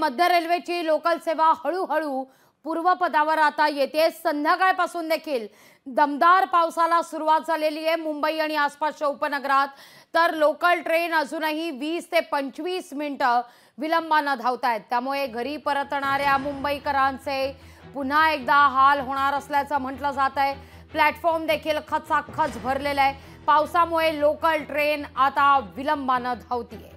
मध्य रेल्वेची लोकल सेवा हळूहळू पूर्वपदावर आता येते। संध्याकाळपासून देखील दमदार पावसाला सुरुवात झालेली आहे मुंबई आणि आसपासच्या उपनगरात। तर लोकल ट्रेन अजूनही 20 ते 25 मिनिटं विलंबाने धावतायत। त्यामुळे घरी परतणाऱ्या मुंबईकरांचे पुन्हा एकदा हाल होणार असल्याचं म्हटलं जात आहे। प्लॅटफॉर्म देखील खचाखच भरलेला आहे। पावसामुळे लोकल ट्रेन आता विलंबाने धावतीये।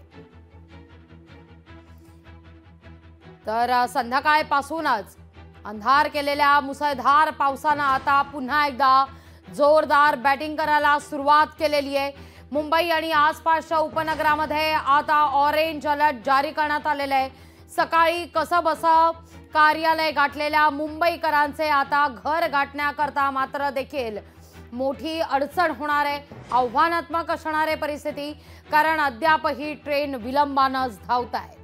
तर संध्याकाळपासूनच अंधार केलेल्या मुसळधार पावसाने आता पुन्हा एकदा जोरदार बॅटिंग करायला सुरुवात केलेली आहे। मुंबई आणि आसपासच्या उपनगरामध्ये आता ऑरेंज अलर्ट जारी करण्यात आलेला आहे। सकाळी कसबसं कार्यालय गाठलेल्या मुंबईकरांचे आता घर गाठण्याकरता मात्र देखील मोठी अडचण होणार आहे। आव्हानात्मक असणार आहे परिस्थिती, कारण अद्यापही ट्रेन विलंबानेच धावत आहे।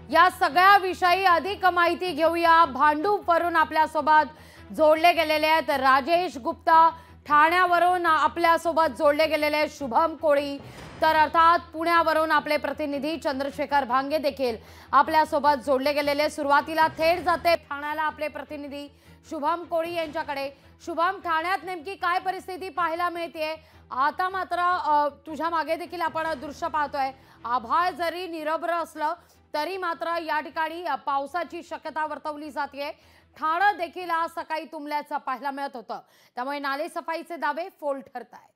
या सगळ्या विषयी अधिक माहिती घेऊया। भांडूपवरून आपल्यासोबत जोडले गेलेले आहेत राजेश गुप्ता, ठाण्यावरून आपल्यासोबत जोडले गेलेले आहेत शुभम कोळी, तर अर्थात पुण्यावरून आपले प्रतिनिधी चंद्रशेखर भांगे देखील आपल्यासोबत जोडले गेलेले। सुरुवातीला थेट जाते ठाण्याला आपले प्रतिनिधी शुभम कोळी यांच्याकडे। शुभम, ठाण्यात नेमकी काय परिस्थिती पाहायला मिळते? आता मात्र तुझ्या मागे देखील आपण दृश्य पाहतोय। आभाळ जरी निरभ्र असलं तरी मात्र या ठिकाणी पावसाची शक्यता वर्तवली जाते। ठाणे देखील आज सकाळी तुंबल्याचं पाहायला मिळत होतं, त्यामुळे नाले सफाईचे दावे फोल ठरत आहेत।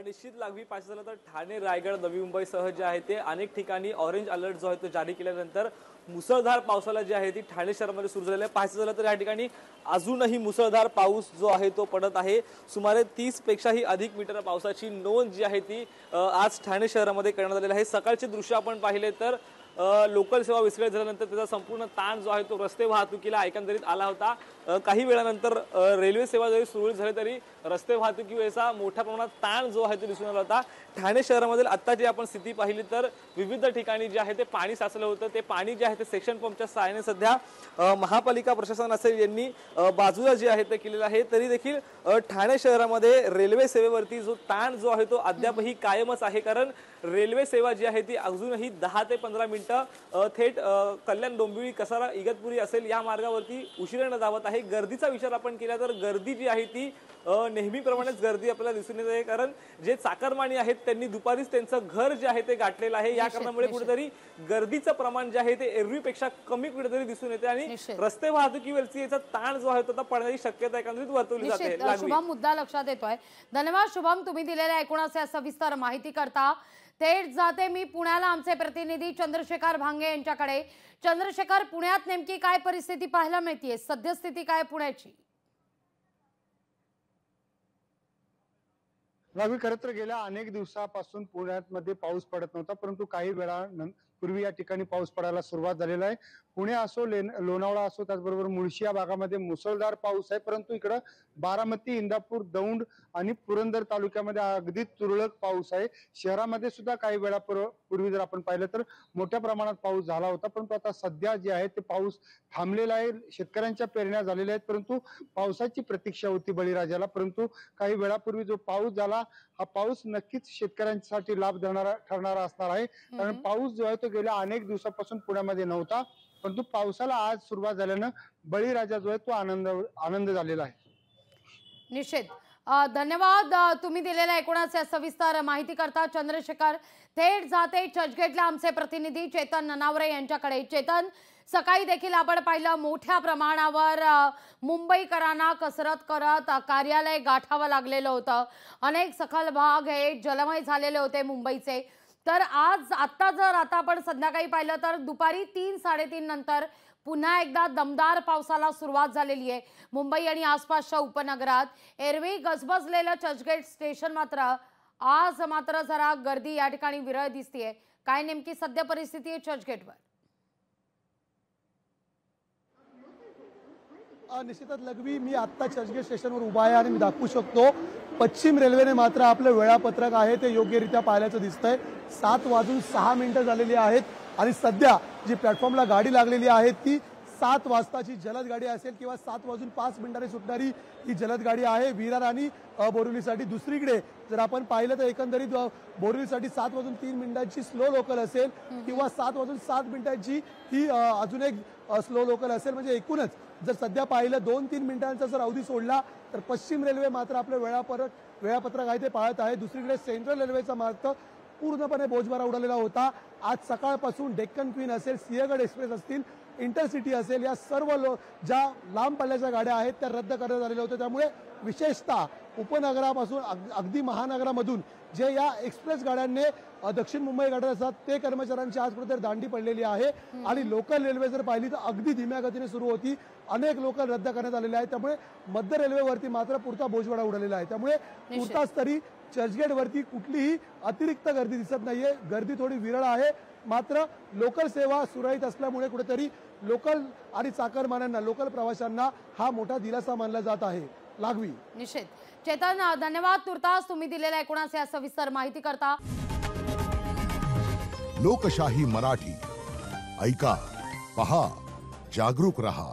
निश्चित लागवी पाहायचं झालं तर ठाणे, रायगड, नवी मुंबईसह जे आहे ते अनेक ठिकाणी ऑरेंज अलर्ट जो आहे तो जारी केल्यानंतर मुसळधार पावसाला जी आहे ती ठाणे शहरामध्ये सुरू झालेली आहे। पाहायचं झालं तर या ठिकाणी अजूनही मुसळधार पाऊस जो आहे तो पडत आहे। सुमारे 30 पेक्षाही अधिक मीटर पावसाची नोंद जी आहे ती आज ठाणे शहरामध्ये करण्यात आलेली आहे। सकाळचे दृश्य आपण पाहिले तर लोकल सेवा विस्कळीत झाल्यानंतर त्याचा संपूर्ण ताण जो आहे तो रस्ते वाहतुकीला एकंदरीत आला होता। काही वेळानंतर रेल्वे सेवा जरी सुरळीत झाली तरी रस्ते वाहतुकीचा मोठ्या प्रमाणात ताण जो आहे तो दिसून आला होता। ठाणे शहरामधील आत्ताची आपण स्थिती पाहिली तर विविध ठिकाणी जे आहे ते पाणी साचलं होतं। ते पाणी जे आहे ते सेक्शन पंपच्या सहाय्याने सध्या महापालिका प्रशासन असेल यांनी बाजूला जे आहे ते केलेलं आहे। तरी देखील ठाणे शहरामध्ये रेल्वे सेवेवरती जो ताण जो आहे तो अद्यापही कायमच आहे, कारण रेल्वे सेवा जी आहे ती अजूनही 10 ते 15 मिनिटं थेट कल्याण, डोंबिवली, कसारा, इगतपुरी असेल या मार्गावरती उशिराने धावत आहे। गर्दीचा विचार आपण केला तर गर्दी जी आहे ती नेहमीप्रमाणेच गर्दी आपल्याला दिसून येत आहे, कारण जे चाकरमानी आहेत त्यांनी दुपारीच त्यांचं घर जे आहे ते गाठलेलं आहे। या कारणामुळे कुठेतरी गर्दीचं प्रमाण जे आहे ते एरवीपेक्षा कमी कुठेतरी दिसून येते आणि रस्ते वाहतुकीवरची याचा ताण जो आहे तो पडण्याची शक्यता एकंदरीत वर्तवली जाते। शुभम, मुद्दा लक्षात येतोय। धन्यवाद शुभम, तुम्ही दिलेल्या एकूणच सविस्तर माहिती करता। थेट जाते मी पुण्याला आमचे प्रतिनिधी चंद्रशेखर भांगे यांच्याकडे। चंद्रशेखर, पुण्यात नेमकी काय परिस्थिती पाहायला मिळते? सद्यस्थिती काय पुण्याची? खरं तर गेल्या अनेक दिवसापासून पुण्यामध्ये पाऊस पडत नव्हता, परंतु काही वेळापूर्वी या ठिकाणी पाऊस पडायला सुरुवात झालेला आहे। पुणे असो, लोणावळा असो, त्याचबरोबर मुळशी या भागामध्ये मुसळधार पाऊस आहे, परंतु इकडं बारामती, इंदापूर, दौंड आणि पुरंदर तालुक्यामध्ये अगदी तुरळक पाऊस आहे। शहरामध्ये सुद्धा काही वेळापूर्वी जर आपण पाहिलं तर मोठ्या प्रमाणात पाऊस झाला होता, परंतु आता सध्या जे आहे ते पाऊस थांबलेला आहे। शेतकऱ्यांच्या पेरण्या झालेल्या आहेत, परंतु पावसाची प्रतीक्षा होती बळीराजाला। परंतु काही वेळापूर्वी जो पाऊस झाला, हा पाऊस नक्कीच शेतकऱ्यांसाठी लाभ ठरणारा असणार आहे, कारण पाऊस जो आहे तो गेल्या अनेक दिवसापासून पुण्यामध्ये नव्हता, परंतु पावसाला आज सुरुवात झाल्यानं बळीराजा जो आहे तो आनंद झालेला आहे। निश्चित धन्यवाद तुम्ही दिलेल्या एकूणच सविस्तर माहिती करता चंद्रशेखर। थेट जाते चर्चगेटला आमचे प्रतिनिधी चेतन ननावरे यांच्याकडे। चेतन, सकाळी देखील आपण पाहिलं मोठ्या प्रमाणावर मुंबईकरांना कसरत करत कार्यालय गाठावं लागलेलं होतं। अनेक सखल भाग हे जलमय झालेले होते मुंबईचे। तर आता जर आपण संध्याकाळी पाहिलं तर दुपारी 3-3:30 नंतर पुन्हा एकदा दमदार पावसाला सुरुवात झालेली आहे मुंबई आणि आसपासच्या उपनगरात। एरवी गजबजलेलं चर्चगेट स्टेशन मात्र आज मात्र जरा गर्दी या ठिकाणी विरळ दिसतेय। काय नेमकी सध्या परिस्थिती आहे चर्चगेटवर? निश्चितच लगवी मी आता चर्चगेट स्टेशनवर उभा आहे आणि मी दाखवू शकतो पश्चिम रेल्वेने मात्र आपलं वेळापत्रक आहे ते योग्यरित्या पाहिल्याचं दिसतंय। 7:06 झालेली आहेत आणि सध्या जी प्लॅटफॉर्मला गाडी लागलेली आहे ती 7 वाजताची जलद गाडी असेल किंवा 7:05 सुटणारी ही जलद गाडी आहे विरार आणि बोरिवलीसाठी। दुसरीकडे जर आपण पाहिलं तर एकंदरीत बोरिवलीसाठी 7:03 स्लो लोकल असेल किंवा 7:07 ही अजून एक स्लो लोकल असेल। म्हणजे एकूणच जर सध्या पाहिलं 2-3 मिनिटांचा जर अवधी सोडला तर पश्चिम रेल्वे मात्र आपलं वेळापत्रक आहे ते पाळत आहे। दुसरीकडे सेंट्रल रेल्वेचा मार्ग पूर्णपणे बोजबारा उडालेला होता। आज सकाळपासून डेक्कन क्वीन असेल, सिंहगड एक्सप्रेस असतील, इंटरसिटी असेल, या सर्व ज्या लांब पल्ल्याच्या गाड्या आहेत त्या रद्द करण्यात आलेल्या होत्या। त्यामुळे विशेषतः उपनगरापासून अगदी महानगरामधून जे या एक्सप्रेस गाड्यांनी दक्षिण मुंबई गाड्या असतात ते कर्मचाऱ्यांची आज कुठेतरी दांडी पडलेली आहे। आणि लोकल रेल्वे जर पाहिली तर अगदी धीम्या गतीने सुरू होती, अनेक लोकल रद्द करण्यात आलेले आहेत। त्यामुळे मध्य रेल्वेवरती मात्र पुरता बोजवाडा उडालेला आहे। त्यामुळे तुर्तास तरी चर्चगेट वरती कुठलीही अतिरिक्त गर्दी दिसत नाहीये, गर्दी थोडी विरळ आहे। मात्र लोकल सेवा सुरळीत असल्यामुळे कुठेतरी लोकल आणि चाकरमान्यांना, लोकल प्रवाशांना हा मोठा दिलासा मानला जात आहे। लागवी निश्चित चेतन, धन्यवाद तुर्तास तुम्ही दिलेल्या एकूणच या सविस्तर माहिती करता। लोकशाही मराठी ऐका, पहा, जागरूक रहा।